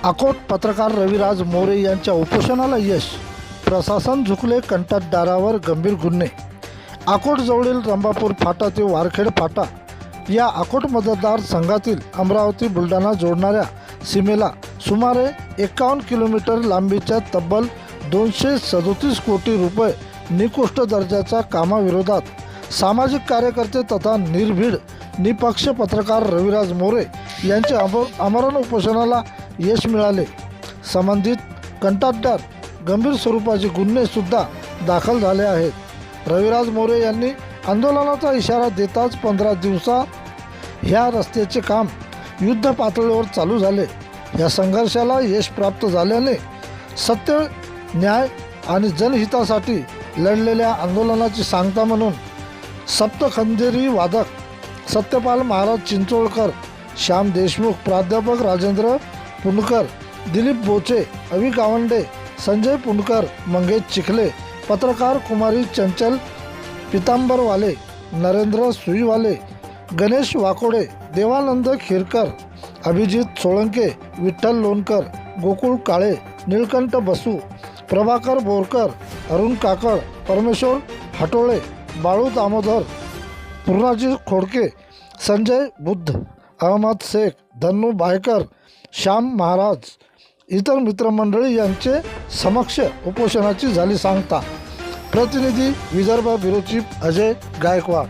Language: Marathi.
अकोट पत्रकार रविराज मोरे यांच्या उपोषणाला यश. प्रशासन झुकले, कंत्राटदारावर गंभीर गुन्हे. अकोटजवळील रंभापूर फाटा ते वारखेड फाटा या अकोट मतदारसंघातील अमरावती बुलढाणा जोडणाऱ्या सीमेला सुमारे 51 किलोमीटर लांबीच्या तब्बल 237 कोटी रुपये निकृष्ट दर्जाच्या कामाविरोधात सामाजिक कार्यकर्ते तथा निर्भीड निपक्ष पत्रकार रविराज मोरे यांचे आमरण उपोषणाला यश मिळाले. संबंधित कंत्राटदार गंभीर स्वरूपाचे गुन्हेसुद्धा दाखल झाले आहेत. रविराज मोरे यांनी आंदोलनाचा इशारा देताच 15 दिवसात ह्या रस्त्याचे काम युद्ध पातळीवर चालू झाले. या संघर्षाला यश प्राप्त झाल्याने सत्य, न्याय आणि जनहितासाठी लढलेल्या आंदोलनाची सांगता म्हणून सप्तखंडेरी वादक सत्यपाल महाराज चिंचोळकर, श्याम देशमुख, प्राध्यापक राजेंद्र पुणकर, दिलीप बोचे, अवी गावंडे, संजय पुणकर, मंगेश चिखले, पत्रकार कुमारी चंचल पितांबरवाले, नरेंद्र सुईवाले, गणेश वाकोडे, देवानंद खिरकर, अभिजित सोळंके, विठ्ठल लोणकर, गोकुळ काळे, निळकंठ बसू, प्रभाकर बोरकर, अरुण काकड, परमेश्वर हटोळे, बाळू दामोदर, पूर्णाजी खोडके, संजय बुद्ध, अहमद शेख, धन्नू बायकर, श्याम महाराज इतर मित्रमंडळी यांचे समक्ष उपोषणाची झाली सांगता. प्रतिनिधी विदर्भ ब्युरो चीफ अजय गायकवाड.